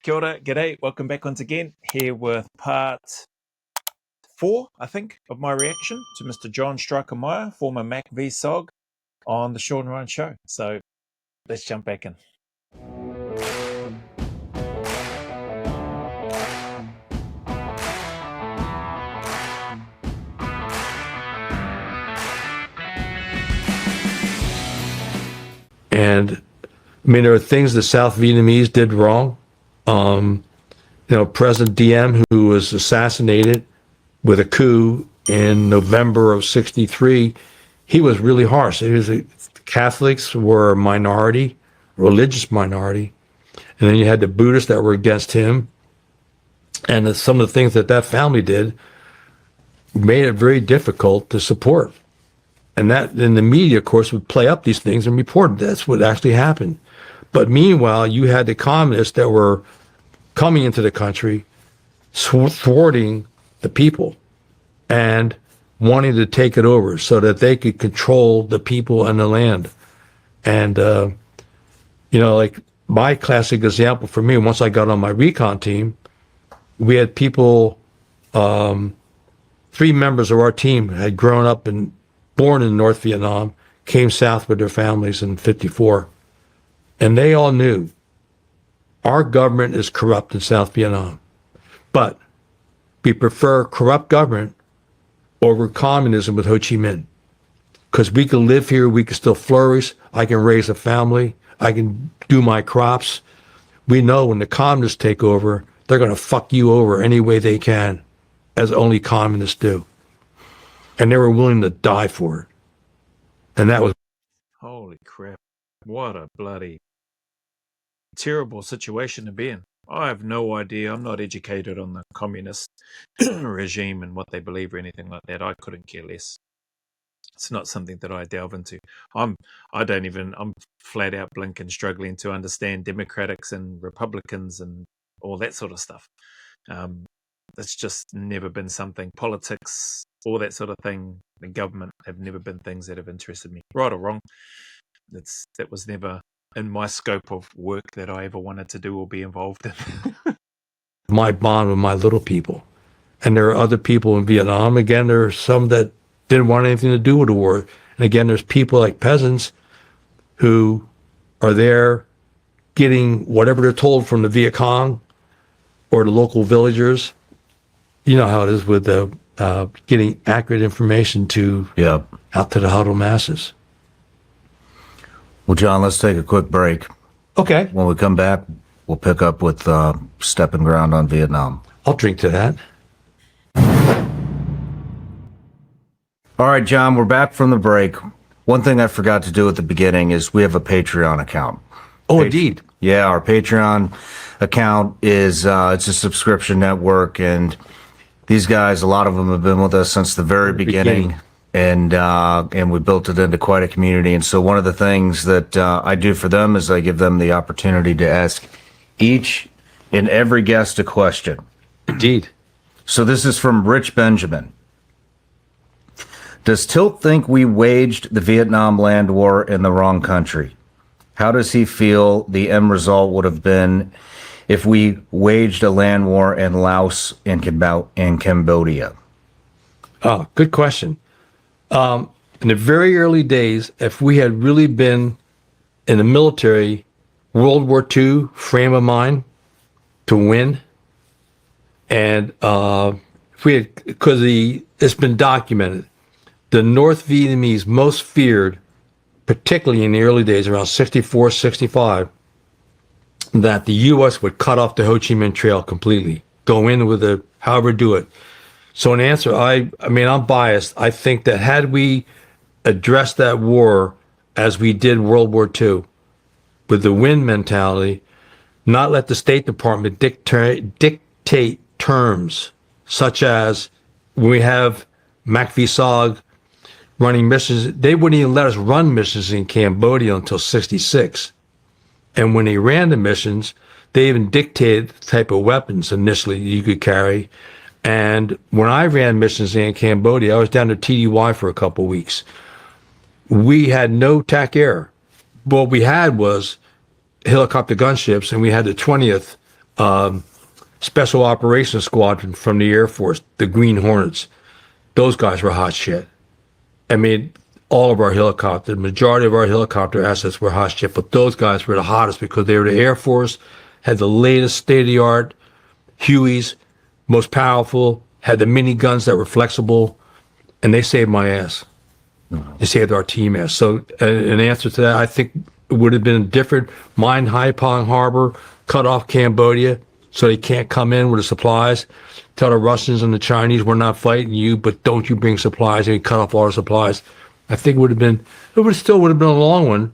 Kia ora, g'day, welcome back once again, here with part 4, I think, of my reaction to Mr. John Stryker Meyer, former MACV SOG, on the Sean Ryan Show. So, let's jump back in. And I mean, there are things the South Vietnamese did wrong. President Diem, who was assassinated with a coup in November of '63, he was really harsh. Catholics were a minority, religious minority, and then you had the Buddhists that were against him. And some of the things that family did made it very difficult to support. And that, then the media, of course, would play up these things and report that's what actually happened. But meanwhile, you had the communists that were coming into the country, thwarting the people and wanting to take it over so that they could control the people and the land. And, like my classic example for me, once I got on my recon team, we had people, 3 members of our team had grown up and born in North Vietnam, came south with their families in '54. And they all knew our government is corrupt in South Vietnam, but we prefer corrupt government over communism with Ho Chi Minh, because we can live here, we can still flourish, I can raise a family, I can do my crops. We know when the communists take over, they're going to fuck you over any way they can, as only communists do. And they were willing to die for it. And that was... Holy crap. What a bloody terrible situation to be in. I have no idea. I'm not educated on the communist regime and what they believe or anything like that. I couldn't care less. It's not something that I delve into. I'm flat out blinking, struggling to understand Democrats and Republicans and all that sort of stuff. It's just never been something. Politics, all that sort of thing, the government have never been things that have interested me. Right or wrong, that was never in my scope of work that I ever wanted to do or be involved in. My bond with my little people. And there are other people in Vietnam. Again, there are some that didn't want anything to do with the war. And again, there's people like peasants who are there getting whatever they're told from the Viet Cong or the local villagers. You know how it is with getting accurate information out to the huddled masses. Well, John, let's take a quick break. Okay. When we come back, we'll pick up with stepping ground on Vietnam. I'll drink to that. All right, John, we're back from the break. One thing I forgot to do at the beginning is we have a Patreon account. Oh, indeed. Yeah, our Patreon account is it's a subscription network, and these guys, a lot of them have been with us since the very beginning. And we built it into quite a community. And so one of the things that I do for them is I give them the opportunity to ask each and every guest a question. Indeed. So this is from Rich Benjamin. Does Tilt think we waged the Vietnam Land War in the wrong country? How does he feel the end result would have been if we waged a land war in Laos and Cambodia? Oh, good question. In the very early days, if we had really been in the military, World War II frame of mind to win, and if we had, because it's been documented, the North Vietnamese most feared, particularly in the early days, around 64, 65, that the U.S. would cut off the Ho Chi Minh Trail completely, go in with however do it. So in answer, I mean, I'm biased. I think that had we addressed that war as we did World War II, with the win mentality, not let the State Department dictate terms, such as when we have MACV SOG running missions, they wouldn't even let us run missions in Cambodia until '66. And when they ran the missions, they even dictated the type of weapons initially you could carry. And when I ran missions in Cambodia, I was down to TDY for a couple of weeks. We had no TAC air. What we had was helicopter gunships, and we had the 20th Special Operations Squadron from the Air Force, the Green Hornets. Those guys were hot shit. I mean, all of our helicopters, the majority of our helicopter assets were hot shit, but those guys were the hottest because they were the Air Force, had the latest state-of-the-art Hueys, most powerful, had the miniguns that were flexible, and they saved my ass. They saved our team ass. So in answer to that, I think it would have been different. Mine Haiphong Harbor, cut off Cambodia, so they can't come in with the supplies. Tell the Russians and the Chinese, we're not fighting you, but don't you bring supplies, and cut off all the supplies. I think it still would have been a long one,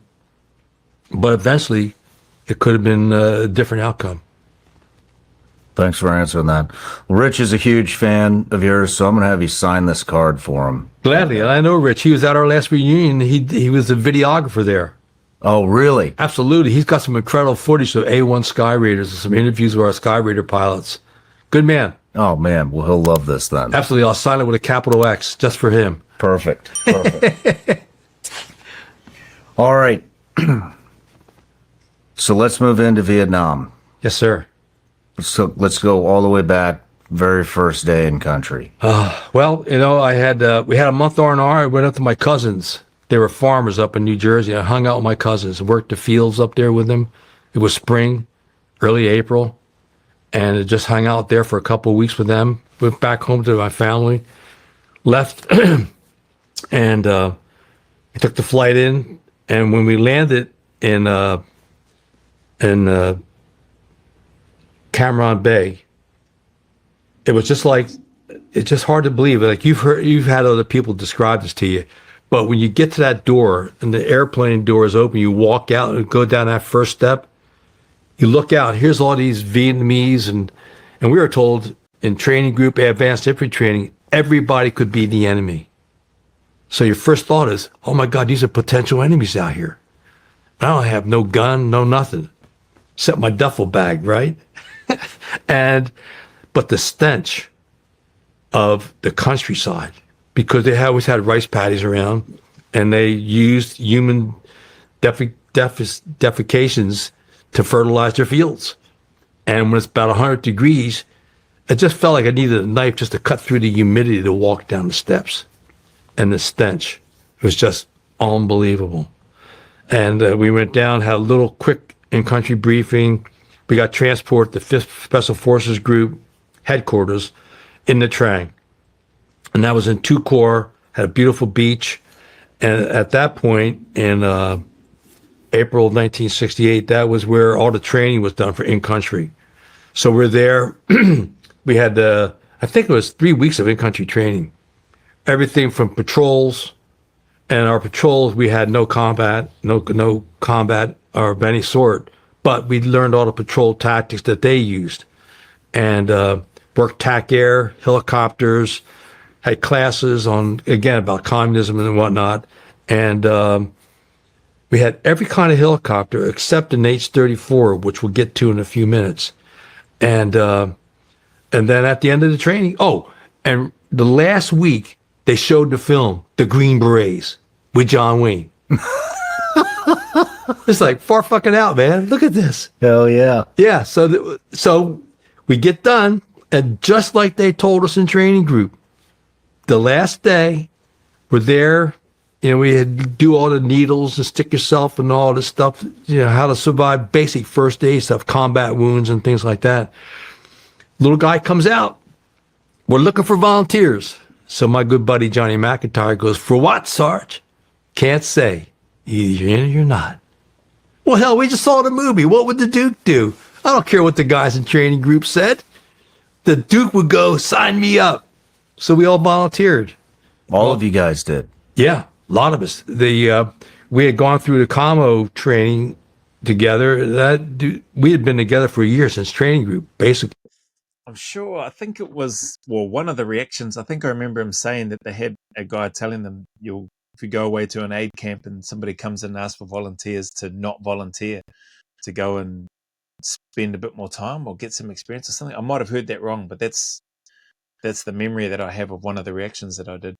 but eventually it could have been a different outcome. Thanks for answering that. Rich is a huge fan of yours, so I'm going to have you sign this card for him. Gladly. And I know Rich. He was at our last reunion. He was a videographer there. Oh, really? Absolutely. He's got some incredible footage of A1 Sky Raiders and some interviews with our Sky Raider pilots. Good man. Oh, man. Well, he'll love this then. Absolutely. I'll sign it with a capital X just for him. Perfect. All right. So let's move into Vietnam. Yes, sir. So let's go all the way back, very first day in country. Well, we had a month R&R. I went up to my cousins. They were farmers up in New Jersey. I hung out with my cousins, worked the fields up there with them. It was spring, early April, and I just hung out there for a couple of weeks with them. Went back home to my family, left, and I took the flight in. And when we landed in Cameron Bay, it was just like, it's just hard to believe. Like you've had other people describe this to you, but when you get to that door and the airplane door is open, you walk out and go down that first step, you look out, here's all these Vietnamese, and we were told in training group, advanced infantry training, everybody could be the enemy. So your first thought is, oh my God, these are potential enemies out here. I don't have no gun, no nothing, except my duffel bag, right? But the stench of the countryside, because they always had rice paddies around, and they used human defecations to fertilize their fields. And when it's about 100 degrees, it just felt like I needed a knife just to cut through the humidity to walk down the steps. And the stench was just unbelievable. And we went down, had a little quick in-country briefing. We got transport to 5th Special Forces Group headquarters in the Trang. And that was in Tu Quoc, had a beautiful beach. And at that point, in April of 1968, that was where all the training was done for in-country. So we're there. We had, I think it was 3 weeks of in-country training. Everything from patrols, and our patrols, we had no combat of any sort, but we learned all the patrol tactics that they used, and worked TAC air, helicopters, had classes on, again, about communism and whatnot, and we had every kind of helicopter except an H-34, which we'll get to in a few minutes, and then at the end of the training, and the last week, they showed the film, The Green Berets, with John Wayne. It's like, far fucking out, man. Look at this. Hell yeah. Yeah, so we get done, and just like they told us in training group, the last day, we're there, we had to do all the needles and stick yourself and all this stuff, how to survive basic first aid stuff, combat wounds and things like that. Little guy comes out. We're looking for volunteers. So my good buddy Johnny McIntyre goes, for what, Sarge? Can't say. Either you're in or you're not. Well, hell, we just saw the movie. What would the Duke do? I don't care what the guys in training group said. The Duke would go, sign me up. So we all volunteered. All of you guys did? Yeah, a lot of us. We had gone through the commo training together. We had been together for a year since training group, basically. I'm sure, I think it was, one of the reactions, I think I remember him saying that they had a guy telling them, if you go away to an aid camp and somebody comes in and asks for volunteers, to not volunteer, to go and spend a bit more time or get some experience or something. I might have heard that wrong, but that's the memory that I have of one of the reactions that I did.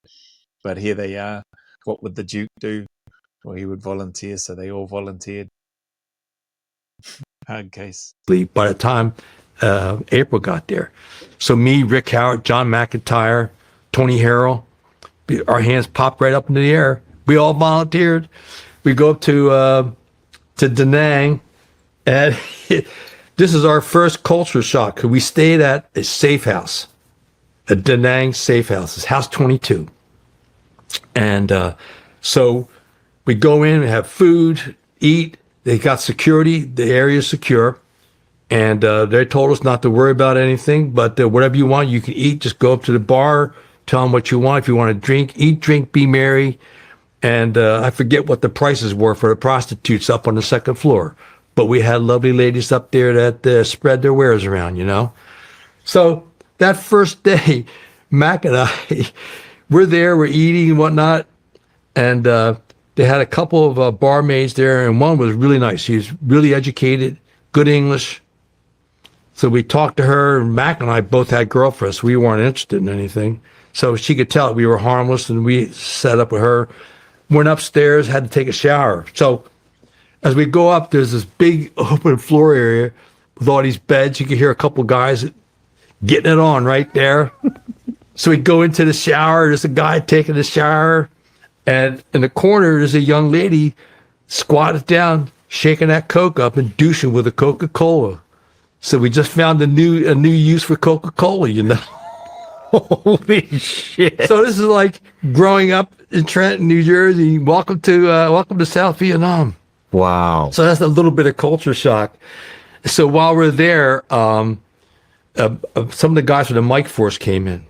But here they are. What would the Duke do? Well, he would volunteer, so they all volunteered. Hard case. By the time April got there. So me, Rick Howard, John McIntyre, Tony Harrell, our hands popped right up into the air. We all volunteered. We go up to Da Nang, and this is our first culture shock. We stayed at a safe house, a Da Nang safe house. It's house 22. And so we go in, we have food, eat. They got security. The area is secure. And they told us not to worry about anything, but whatever you want, you can eat. Just go up to the bar, tell them what you want. If you want to drink, eat, drink, be merry. And I forget what the prices were for the prostitutes up on the second floor. But we had lovely ladies up there that spread their wares around, you know. So that first day, Mac and I, we're there, we're eating and whatnot. And they had a couple of barmaids there, and one was really nice. She was really educated, good English. So we talked to her, and Mac and I both had girlfriends. We weren't interested in anything. So she could tell we were harmless, and we set up with her. Went upstairs, had to take a shower. So as we go up, there's this big open floor area with all these beds. You can hear a couple guys getting it on right there. So we go into the shower. There's a guy taking a shower. And in the corner, there's a young lady squatted down, shaking that Coke up and douching with a Coca-Cola. So we just found a new use for Coca-Cola, you know. Holy shit. So this is like growing up in Trenton, New Jersey. Welcome to South Vietnam. Wow. So that's a little bit of culture shock. So while we're there, some of the guys from the Mike Force came in,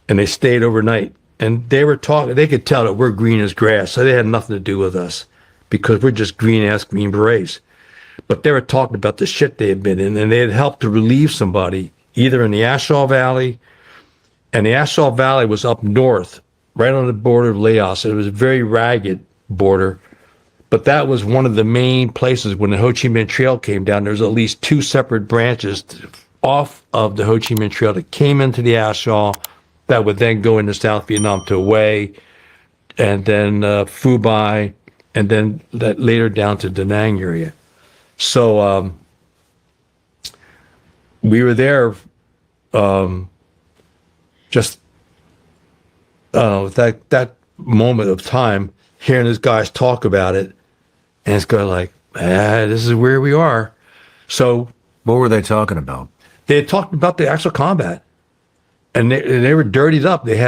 and they stayed overnight. And they were talking. They could tell that we're green as grass, so they had nothing to do with us because we're just green berets. But they were talking about the shit they had been in, and they had helped to relieve somebody either in the Ashall Valley, and the Ashall Valley was up north, right on the border of Laos. It was a very ragged border, but that was one of the main places when the Ho Chi Minh Trail came down. There's at least two separate branches off of the Ho Chi Minh Trail that came into the Ashall that would then go into South Vietnam to Hue, and then Phu Bai, and then that later down to Da Nang area. So we were there just that moment of time, hearing these guys talk about it, and it's going like, this is where we are. So What were they talking about? they had talked about the actual combat. And they were dirtied up. They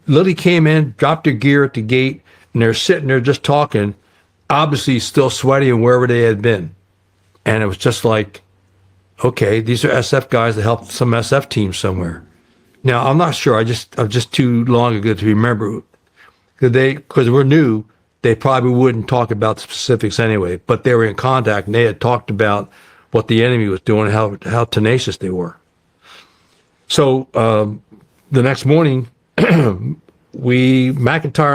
literally came in, dropped their gear at the gate, and they're sitting there just talking, obviously still sweaty and wherever they had been. And it was just like, okay, these are SF guys that helped some SF team somewhere. Now, I'm not sure. I'm just too long ago to remember. Because we're new, they probably wouldn't talk about the specifics anyway. But they were in contact, and they had talked about what the enemy was doing and how tenacious they were. So the next morning, McIntyre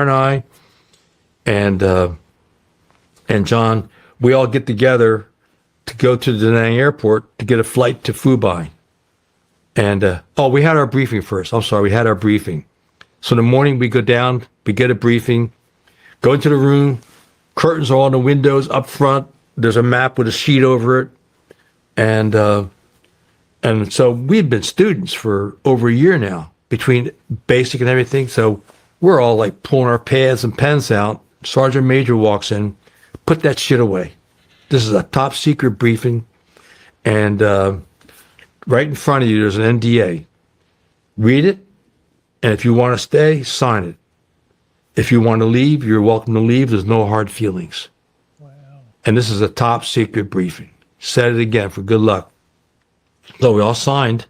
and I, and John, we all get together to go to the Da Nang airport to get a flight to Phu Bai. And we had our briefing first. I'm sorry, we had our briefing. So in the morning we go down, we get a briefing, go into the room, curtains are on the windows up front. There's a map with a sheet over it, and so we'd been students for over a year now, between basic and everything. So we're all like pulling our pads and pens out. Sergeant Major walks in, put that shit away. This is a top secret briefing. And right in front of you, there's an NDA. Read it. And if you want to stay, sign it. If you want to leave, you're welcome to leave. There's no hard feelings. Wow. And this is a top secret briefing. Said it again for good luck. So we all signed,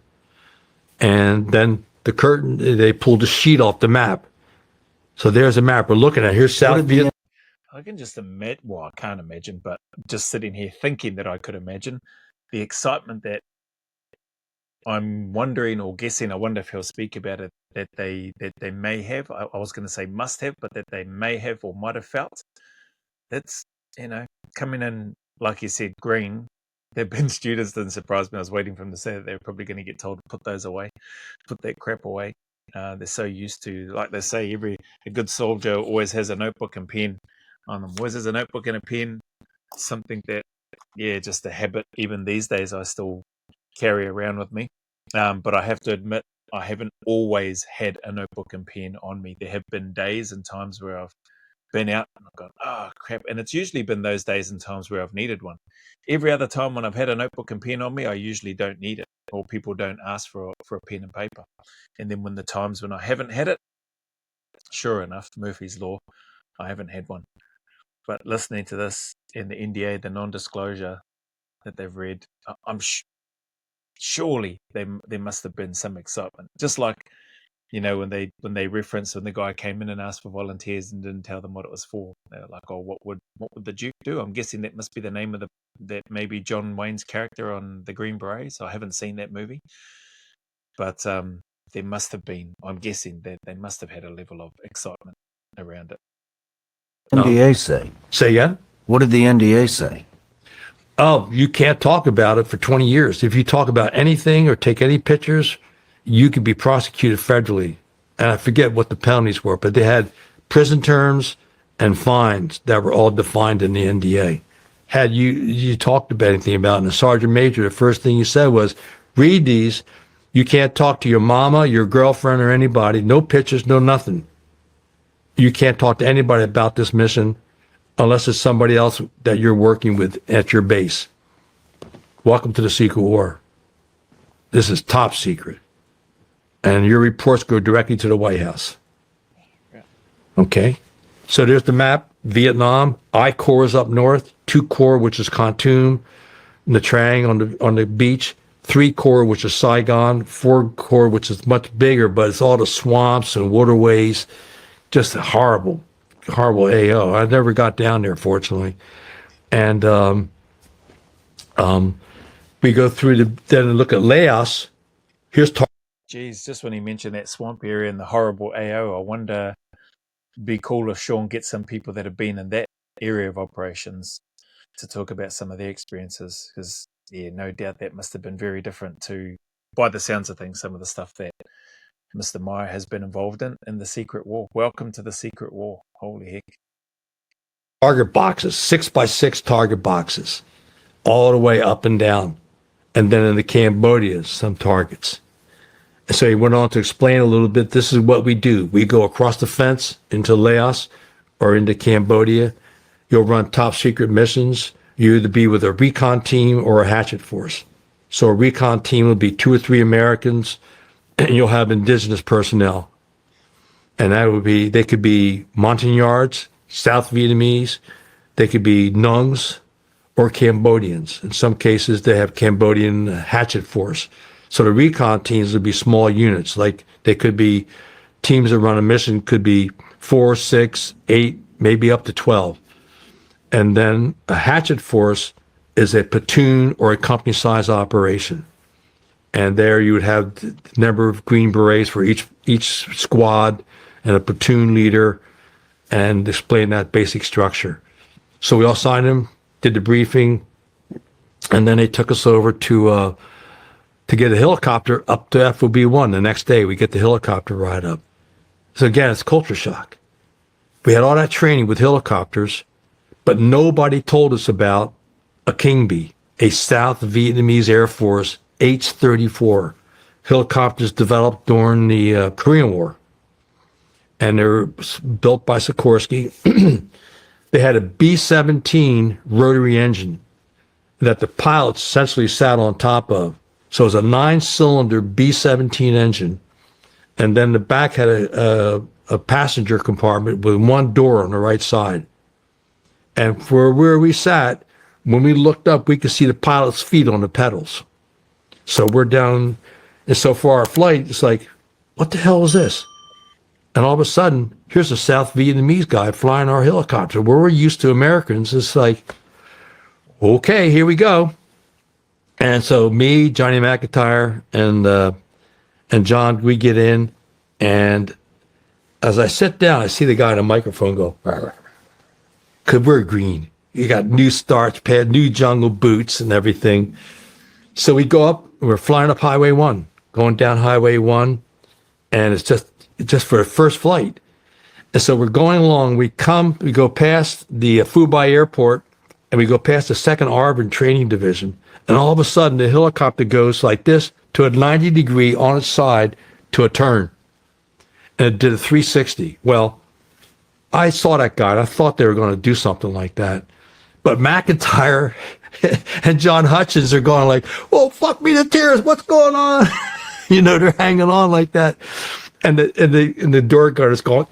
and then the curtain, they pulled the sheet off the map. So there's a map we're looking at. Here's South Vietnam. I can just imagine, well, I can't imagine, but just sitting here thinking that I could imagine the excitement that I'm wondering or guessing, I wonder if he'll speak about it, that they may have, I was going to say must have, but that they may have or might have felt. That's, coming in, like you said, green. They've been students, didn't surprise me. I was waiting for them to say that they're probably going to get told to put those away, put that crap away. They're so used to, like they say, a good soldier always has a notebook and pen on them. Always has a notebook and a pen. Something that, just a habit. Even these days, I still carry around with me. But I have to admit, I haven't always had a notebook and pen on me. There have been days and times where I've been out and I've gone, oh crap. And it's usually been those days and times where I've needed one. Every other time when I've had a notebook and pen on me, I usually don't need it, or people don't ask for a pen and paper. And then when the times when I haven't had it, sure enough, Murphy's Law, I haven't had one. But listening to this and the NDA, the non-disclosure that they've read, I'm surely there must have been some excitement. Just like, you know, when they referenced when the guy came in and asked for volunteers and didn't tell them what it was for. They were like, oh, what would the Duke do? I'm guessing that must be the name of that maybe John Wayne's character on the Green Berets. I haven't seen that movie, but there must have been. I'm guessing that they must have had a level of excitement around it. NDA say? Say again? What did the NDA say? Oh, you can't talk about it for 20 years. If you talk about anything or take any pictures, you could be prosecuted federally. And I forget what the penalties were, but they had prison terms and fines that were all defined in the NDA. Had you talked about anything about it, and the sergeant major, the first thing you said was, read these. You can't talk to your mama, your girlfriend, or anybody. No pictures, no nothing. You can't talk to anybody about this mission unless it's somebody else that you're working with at your base. Welcome to the secret war. This is top secret. And your reports go directly to the White House. Okay? So there's the map. Vietnam, I Corps is up north, 2 Corps, which is Khartoum, Nha Trang on the beach, 3 Corps, which is Saigon, 4 Corps, which is much bigger, but it's all the swamps and waterways. Just a horrible AO. I never got down there, fortunately. And we go through then look at Laos. Here's Geez, just when he mentioned that swamp area and the horrible AO, I wonder, it'd be cool if Sean gets some people that have been in that area of operations to talk about some of their experiences, because, yeah, no doubt that must have been very different to, by the sounds of things, some of the stuff that Mr. Meyer has been involved in the secret war. Welcome to the secret war. Holy heck. target boxes, 6x6 target boxes, all the way up and down. And then in the Cambodia, some targets. And so he went on to explain a little bit, this is what we do. We go across the fence into Laos or into Cambodia. You'll run top secret missions. You either be with a recon team or a hatchet force. So a recon team will be 2 or 3 Americans, and you'll have indigenous personnel. And that would be, they could be Montagnards, South Vietnamese, they could be Nungs or Cambodians. In some cases, they have Cambodian hatchet force. So the recon teams would be small units, like they could be teams that run a mission could be 4, 6, 8, maybe up to 12. And then a hatchet force is a platoon or a company size operation. And there you would have the number of Green Berets for each squad and a platoon leader, and explain that basic structure. So we all signed them, did the briefing, and then they took us over to get a helicopter up to FOB1. The next day, we get the helicopter ride up. So again, it's culture shock. We had all that training with helicopters, but nobody told us about a King Bee, a South Vietnamese Air Force H-34 helicopters developed during the Korean War. And they were built by Sikorsky. They had a B-17 rotary engine that the pilots essentially sat on top of. So it was a 9-cylinder B-17 engine. And then the back had a passenger compartment with one door on the right side. And for where we sat, when we looked up, we could see the pilot's feet on the pedals. So we're down, and so for our flight, it's like, what the hell is this? And all of a sudden, here's a South Vietnamese guy flying our helicopter. Where we're used to Americans, it's like, okay, here we go. And so me, Johnny McIntyre, and John, we get in, and as I sit down, I see the guy on the microphone go, because we're green. You got new starch pad, new jungle boots and everything. So we go up, we're flying up Highway 1, going down Highway 1, and it's just for the first flight. And so we're going along, we go past the Phu Bai Airport, and we go past the 2nd Armored Training Division, And all of a sudden, the helicopter goes like this to a 90 degree on its side to a turn. And it did a 360. Well, I saw that guy. I thought they were going to do something like that. But McIntyre and John Hutchins are going like, "Well, fuck me to tears. What's going on?" They're hanging on like that. And the door guard is going,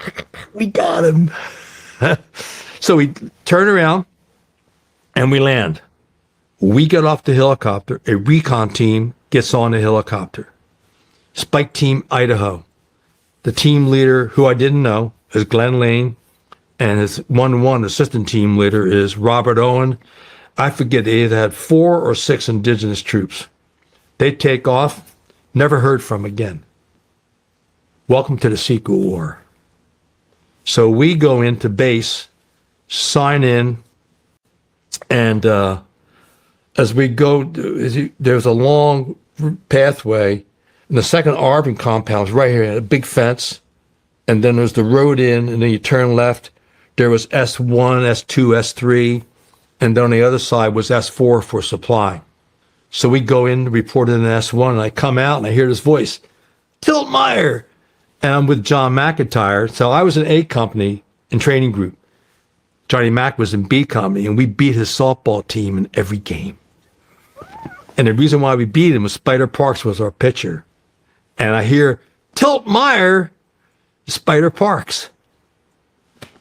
"We got him." So we turn around and we land. We get off the helicopter. A recon team gets on the helicopter. Spike Team Idaho. The team leader, who I didn't know, is Glenn Lane. And his 1-1 assistant team leader is Robert Owen. I forget, they either had 4 or 6 indigenous troops. They take off, never heard from again. Welcome to the secret war. So we go into base, sign in, and as we go, there's a long pathway, and the second Arvin compound is right here, a big fence, and then there's the road in, and then you turn left. There was S1, S2, S3, and then on the other side was S4 for supply. So we go in, report in S1, and I come out, and I hear this voice, "Tilt Meyer!" And I'm with John McIntyre. So I was in A company in training group. Johnny Mac was in B company, and we beat his softball team in every game. And the reason why we beat him was Spider Parks was our pitcher. And I hear, "Tilt Meyer!" Spider Parks.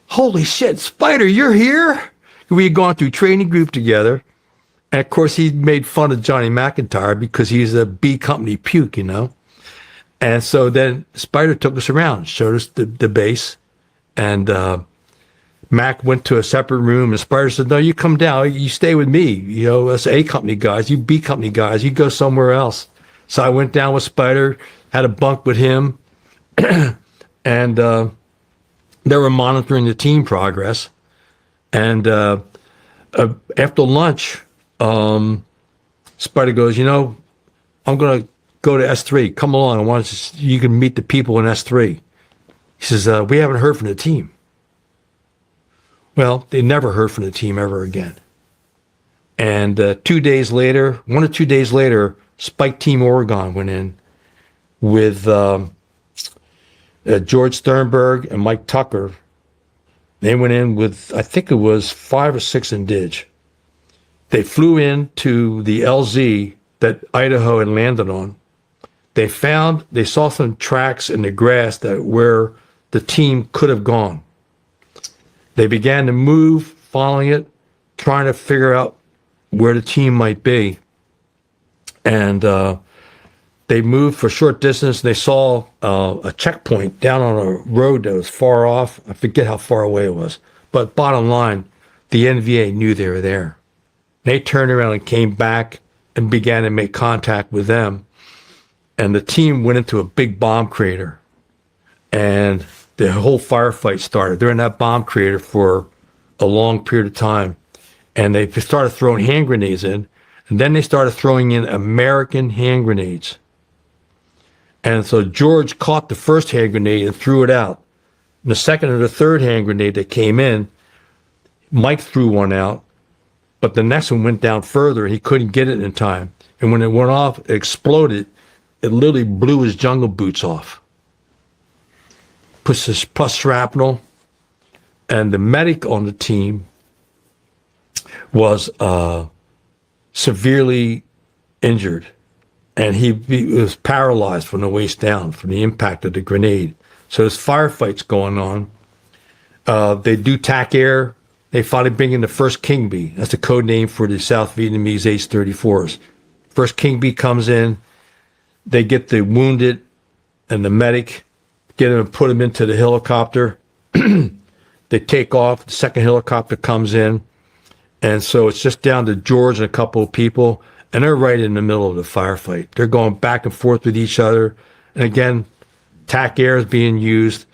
Holy shit, Spider, you're here? We had gone through training group together. And of course, he made fun of Johnny McIntyre because he's a B company puke, And so then Spider took us around, showed us the base. And Mac went to a separate room, and Spider said, "No, you come down. You stay with me. Us A company guys, you B company guys, you go somewhere else." So I went down with Spider, had a bunk with him, and they were monitoring the team progress. And after lunch, Spider goes, "I'm going to go to S3. Come along. You can meet the people in S3. He says, "We haven't heard from the team." Well, they never heard from the team ever again. And 2 days later, 1 or 2 days later, Spike Team Oregon went in with George Sternberg and Mike Tucker. They went in with, I think it was 5 or 6 indig. They flew into the LZ that Idaho had landed on. They saw some tracks in the grass that where the team could have gone. They began to move, following it, trying to figure out where the team might be. And they moved for a short distance. They saw a checkpoint down on a road that was far off. I forget how far away it was. But bottom line, the NVA knew they were there. They turned around and came back and began to make contact with them. And the team went into a big bomb crater. And the whole firefight started. They're in that bomb crater for a long period of time. And they started throwing hand grenades in. And then they started throwing in American hand grenades. And so George caught the first hand grenade and threw it out. And the second and the third hand grenade that came in, Mike threw one out. But the next one went down further and he couldn't get it in time. And when it went off, it exploded. It literally blew his jungle boots off. Plus shrapnel. And the medic on the team was severely injured. And he was paralyzed from the waist down from the impact of the grenade. So there's firefights going on. They do TAC air. They finally bring in the first King Bee. That's the code name for the South Vietnamese H-34s. First King Bee comes in. They get the wounded and the medic, get him and put him into the helicopter. They take off. The second helicopter comes in. And so it's just down to George and a couple of people. And they're right in the middle of the firefight. They're going back and forth with each other. And again, TAC air is being used.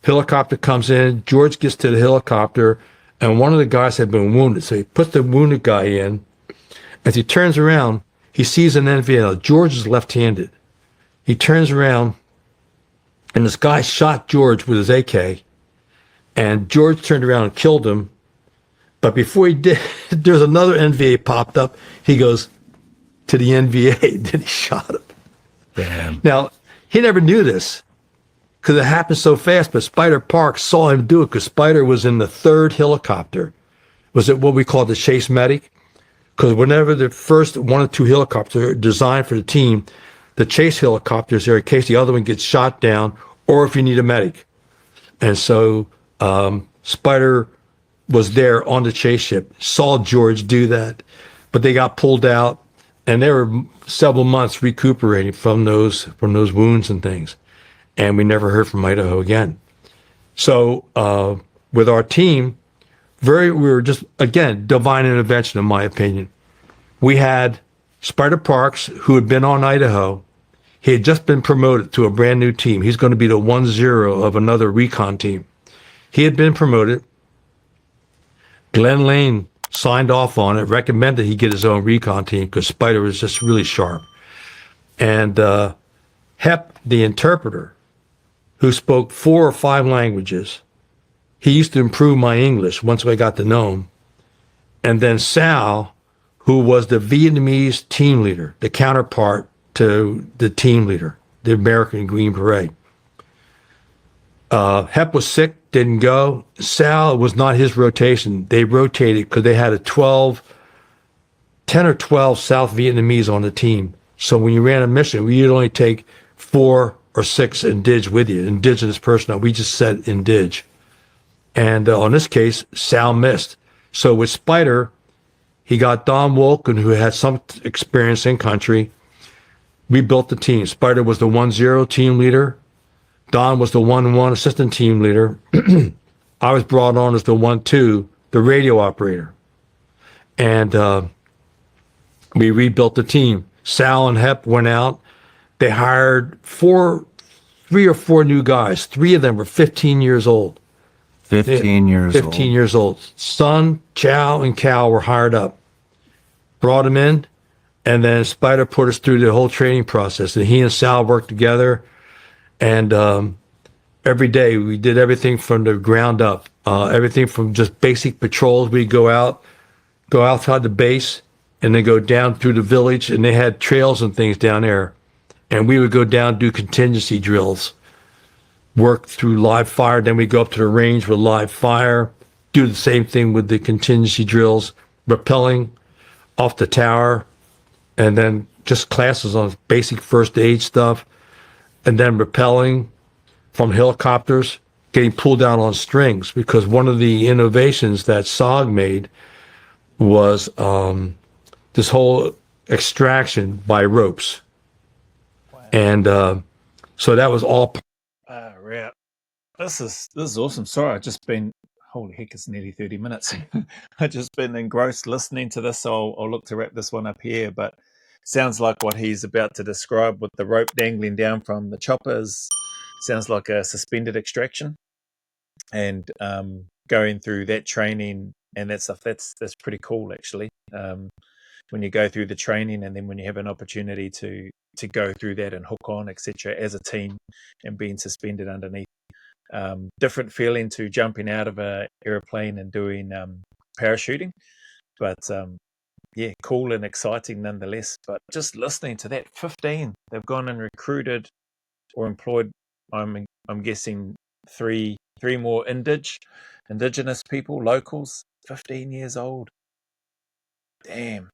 Helicopter comes in. George gets to the helicopter. And one of the guys had been wounded. So he puts the wounded guy in. As he turns around, he sees an NVL. George is left-handed. He turns around, and this guy shot George with his AK. And George turned around and killed him. But before he did, there's another NVA popped up. He goes, to the NVA. Then he shot him. Damn. Now, he never knew this because it happened so fast, but Spider Park saw him do it because Spider was in the third helicopter. Was it what we call the chase medic? Because whenever the first one or two helicopters are designed for the team, the chase helicopters are in case the other one gets shot down or if you need a medic. And so Spider was there on the chase ship, saw George do that, but they got pulled out, and they were several months recuperating from those wounds and things. And we never heard from Idaho again. So with our team, we were just, again, divine intervention, in my opinion. We had Spider Parks, who had been on Idaho. He had just been promoted to a brand new team. He's going to be the 1-0 of another recon team. He had been promoted. Glenn Lane signed off on it, recommended he get his own recon team because Spider was just really sharp. And Hep, the interpreter, who spoke 4 or 5 languages, he used to improve my English once I got to know him. And then Sal, who was the Vietnamese team leader, the counterpart to the team leader, the American Green Beret. Hep was sick, didn't go. Sal was not his rotation. They rotated because they had 10 or 12 South Vietnamese on the team. So when you ran a mission, you'd only take 4 or 6 indig with you, indigenous personnel. We just said indig. And on this case, Sal missed. So with Spider, he got Don Wolken, who had some experience in country. We built the team. Spider was the 1-0 team leader. Don was the 1-1 assistant team leader. I was brought on as the 1-2, the radio operator. And we rebuilt the team. Sal and Hep went out. They hired 3 or 4 new guys. 3 of them were 15 years old. 15 years old. 15 years old. Sun, Chow, and Cal were hired up. Brought them in, and then Spider put us through the whole training process. And he and Sal worked together. And every day we did everything from the ground up, everything from just basic patrols. We'd go outside the base and then go down through the village, and they had trails and things down there. And we would go down, do contingency drills, work through live fire. Then we'd go up to the range with live fire, do the same thing with the contingency drills, rappelling off the tower, and then just classes on basic first aid stuff. And then rappelling from helicopters, getting pulled down on strings, because one of the innovations that SOG made was this whole extraction by ropes. Wow. And so that was all. Right. This is awesome. Sorry, I've just been, holy heck, it's nearly 30 minutes. I've just been engrossed listening to this. I'll look to wrap this one up here, but sounds like what he's about to describe with the rope dangling down from the choppers sounds like a suspended extraction, and going through that training and that stuff. That's pretty cool, actually. When you go through the training, and then when you have an opportunity to go through that and hook on, etc., as a team and being suspended underneath. Different feeling to jumping out of an airplane and doing parachuting, but yeah, cool and exciting nonetheless. But just listening to that, 15, they've gone and recruited or employed, I'm guessing 3 more indigenous people, locals, 15 years old. Damn.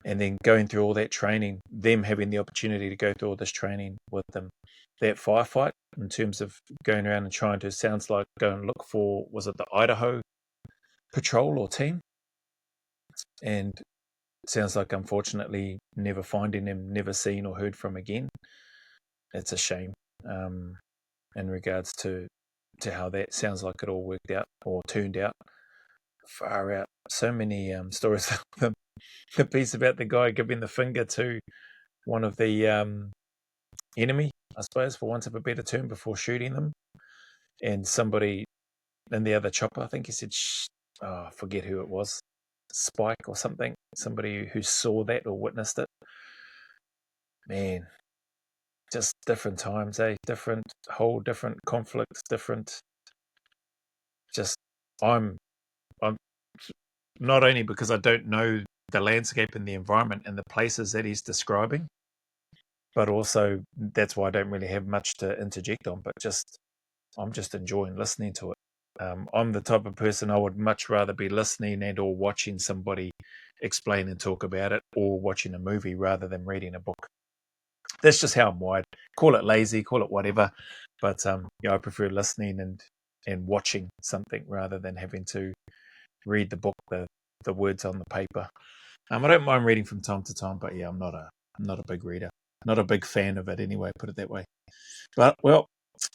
And then going through all that training, them having the opportunity to go through all this training with them. That firefight, in terms of going around and trying to, sounds like go and look for, was it the Idaho patrol or team? And it sounds like, unfortunately, never finding them, never seen or heard from again. It's a shame in regards to how that sounds like it all worked out or turned out. Far out. So many stories. The piece about the guy giving the finger to one of the enemy, I suppose, for want of a better term, before shooting them. And somebody in the other chopper, I think he said, I forget who it was, Spike or something, somebody who saw that or witnessed it. Man, just different times, different conflicts, different. Just I'm not only because I don't know the landscape and the environment and the places that he's describing. But also, that's why I don't really have much to interject on, but I'm just enjoying listening to it. I'm the type of person I would much rather be listening and or watching somebody explain and talk about it, or watching a movie rather than reading a book. That's just how I'm wired. Call it lazy, call it whatever, but I prefer listening and watching something rather than having to read the book, the words on the paper. I don't mind reading from time to time, but yeah, I'm not a big reader, not a big fan of it anyway. Put it that way. But well,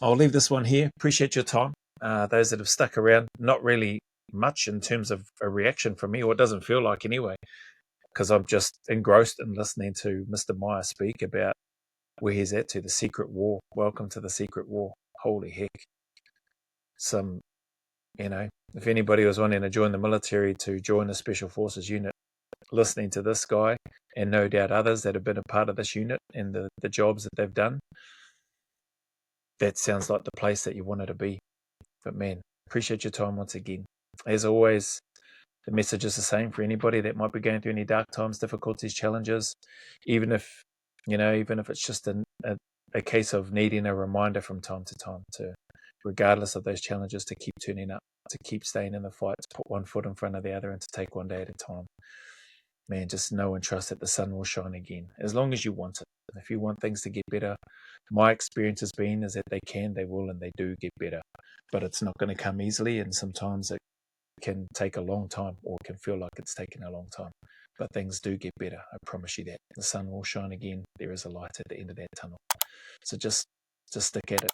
I'll leave this one here. Appreciate your time. Those that have stuck around, not really much in terms of a reaction from me, or it doesn't feel like anyway, because I'm just engrossed in listening to Mr. Meyer speak about where he's at to the secret war. Welcome to the secret war. Holy heck. If anybody was wanting to join the military, to join a special forces unit, listening to this guy, and no doubt others that have been a part of this unit and the jobs that they've done, that sounds like the place that you wanted to be. But man, appreciate your time once again. As always, the message is the same for anybody that might be going through any dark times, difficulties, challenges, even if it's just a case of needing a reminder from time to time to, regardless of those challenges, to keep turning up, to keep staying in the fight, to put one foot in front of the other, and to take one day at a time. Man, just know and trust that the sun will shine again, as long as you want it. If you want things to get better, my experience has been is that they can, they will, and they do get better. But it's not going to come easily, and sometimes it can take a long time, or can feel like it's taken a long time. But things do get better, I promise you that. The sun will shine again. There is a light at the end of that tunnel. So just stick at it.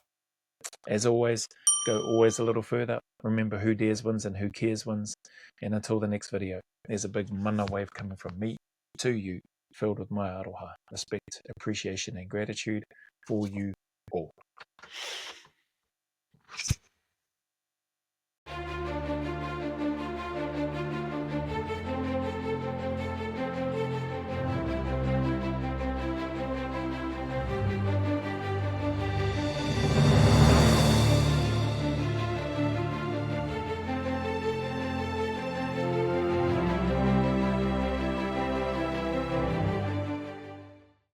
As always, go always a little further. Remember, who dares wins and who cares wins. And until the next video, there's a big mana wave coming from me to you, filled with my aroha, respect, appreciation, and gratitude for you all.